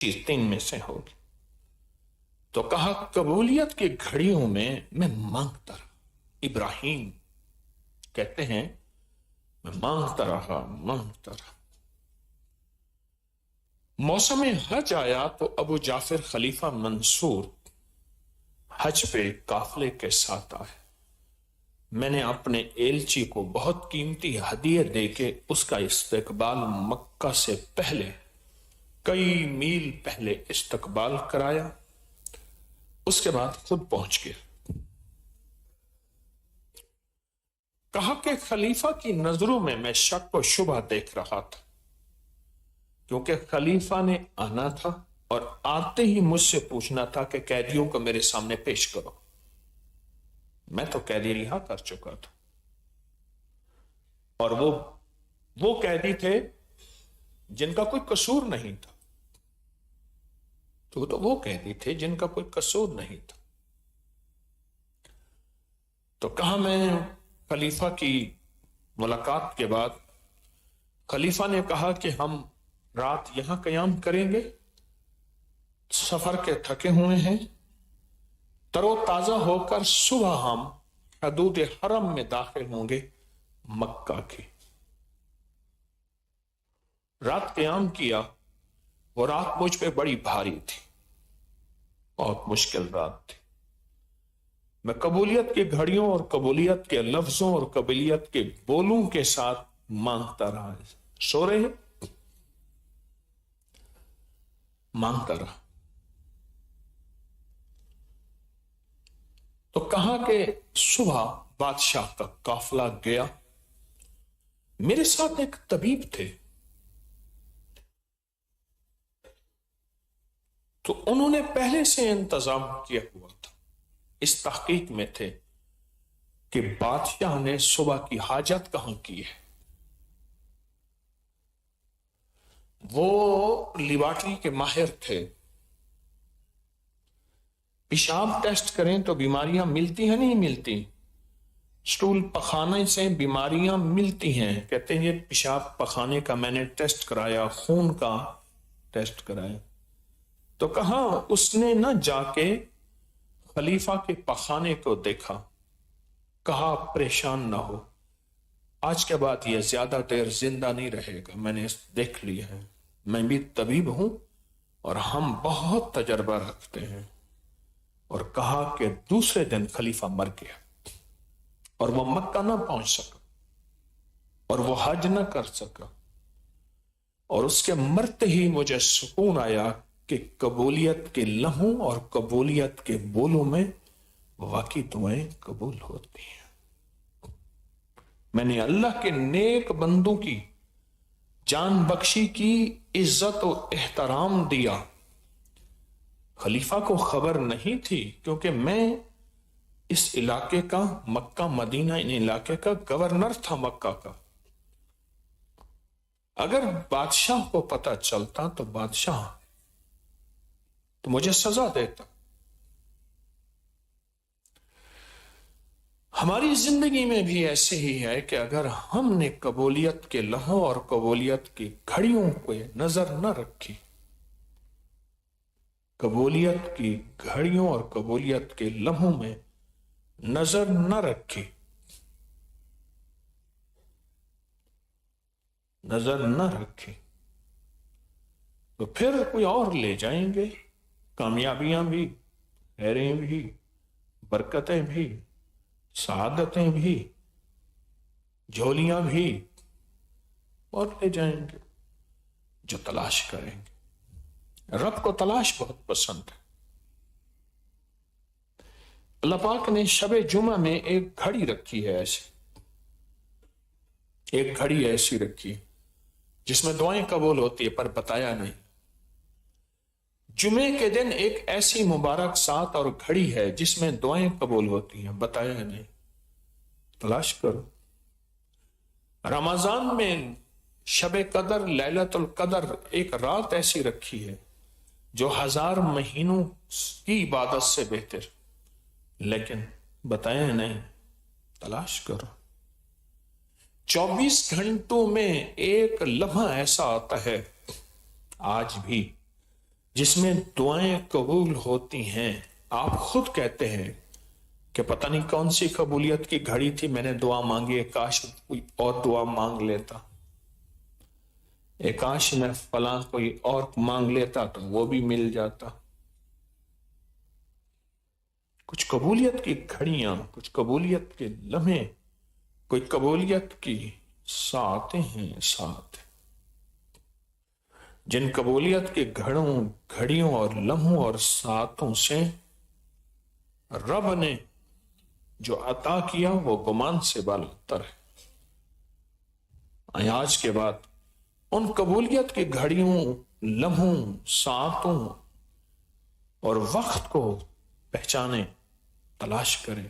چیز تین میں سے ہوگی. تو کہا قبولیت کی گھڑیوں میں میں مانگتا رہا. ابراہیم کہتے ہیں میں مانگتا رہا. موسم حج آیا تو ابو جعفر خلیفہ منصور حج پہ قافلے کے ساتھ آئے. میں نے اپنے ایلچی کو بہت قیمتی ہدیے دے کے اس کا استقبال مکہ سے پہلے کئی میل پہلے استقبال کرایا. اس کے بعد خود پہنچ گیا. کہا کہ خلیفہ کی نظروں میں شک و شبہ دیکھ رہا تھا، کیونکہ خلیفہ نے آنا تھا اور آتے ہی مجھ سے پوچھنا تھا کہ قیدیوں کو میرے سامنے پیش کرو. میں تو قیدی رہا کر چکا تھا، اور وہ قیدی تھے جن کا کوئی قصور نہیں تھا. تو وہ قیدی تھے جن کا کوئی قصور نہیں تھا. تو کہا میں خلیفہ کی ملاقات کے بعد خلیفہ نے کہا کہ ہم رات یہاں قیام کریں گے، سفر کے تھکے ہوئے ہیں، تر و تازہ ہو کر صبح ہم حدود حرم میں داخل ہوں گے مکہ کی. رات قیام کیا. وہ رات مجھ پہ بڑی بھاری تھی، بہت مشکل رات تھی. میں قبولیت کی گھڑیوں اور قبولیت کے لفظوں اور قبولیت کے بولوں کے ساتھ مانگتا رہا. سو رہے ہیں، مانگتا رہا. تو کہا کہ صبح بادشاہ کا قافلہ گیا. میرے ساتھ ایک طبیب تھے، تو انہوں نے پہلے سے انتظام کیا ہوا تھا. اس تحقیق میں تھے کہ بادشاہ نے صبح کی حاجت کہاں کی ہے. وہ لیبارٹری کے ماہر تھے. پیشاب ٹیسٹ کریں تو بیماریاں ملتی ہیں نہیں ملتی. سٹول پخانے سے بیماریاں ملتی ہیں. کہتے ہیں یہ پیشاب پخانے کا میں نے ٹیسٹ کرایا، خون کا ٹیسٹ کرایا. تو کہا اس نے نہ جا کے خلیفہ کے پخانے کو دیکھا. کہا پریشان نہ ہو، آج کے بعد یہ زیادہ دیر زندہ نہیں رہے گا. میں نے دیکھ لیا ہے، میں بھی طبیب ہوں اور ہم بہت تجربہ رکھتے ہیں. اور کہا کہ دوسرے دن خلیفہ مر گیا اور وہ مکہ نہ پہنچ سکا اور وہ حج نہ کر سکا. اور اس کے مرتے ہی مجھے سکون آیا کہ قبولیت کے لمحوں اور قبولیت کے بولوں میں واقعی دعائیں قبول ہوتی ہیں. میں نے اللہ کے نیک بندوں کی جان بخشی کی عزت و احترام دیا. خلیفہ کو خبر نہیں تھی، کیونکہ میں اس علاقے کا، مکہ مدینہ ان علاقے کا گورنر تھا مکہ کا. اگر بادشاہ کو پتہ چلتا تو بادشاہ تو مجھے سزا دیتا. ہماری زندگی میں بھی ایسے ہی ہے کہ اگر ہم نے قبولیت کے لمحوں اور قبولیت کی گھڑیوں کو نظر نہ رکھی، قبولیت کی گھڑیوں اور قبولیت کے لمحوں میں نظر نہ رکھی، تو پھر کوئی اور لے جائیں گے. کامیابیاں بھی، خیریں بھی، برکتیں بھی، سعادتیں بھی، جھولیاں بھی، اور لے جائیں گے جو تلاش کریں گے. رب کو تلاش بہت پسند ہے. اللہ پاک نے شب جمعہ میں ایک گھڑی رکھی ہے، ایک گھڑی ایسی رکھی جس میں دعائیں قبول ہوتی ہے، پر بتایا نہیں. جمعے کے دن ایک ایسی مبارک ساتھ اور گھڑی ہے جس میں دعائیں قبول ہوتی ہیں، بتایا نہیں. تلاش کرو. رمضان میں شب قدر، لیلۃ القدر، ایک رات ایسی رکھی ہے جو 1000 مہینوں کی عبادت سے بہتر، لیکن بتایا نہیں. تلاش کرو. 24 گھنٹوں میں ایک لمحہ ایسا آتا ہے آج بھی جس میں دعائیں قبول ہوتی ہیں. آپ خود کہتے ہیں کہ پتہ نہیں کون سی قبولیت کی گھڑی تھی، میں نے دعا مانگی، کاش کوئی اور دعا مانگ لیتا، کاش میں فلاں کوئی اور مانگ لیتا تو وہ بھی مل جاتا. کچھ قبولیت کی گھڑیاں، کچھ قبولیت کے لمحے، کوئی قبولیت کی ساعتیں ہیں، ساتھ جن قبولیت کے گھڑیوں اور لمحوں اور ساعتوں سے رب نے جو عطا کیا وہ گمان سے بالاتر ہے. آج کے بعد ان قبولیت کی گھڑیوں، لمحوں، ساعتوں اور وقت کو پہچانے، تلاش کریں،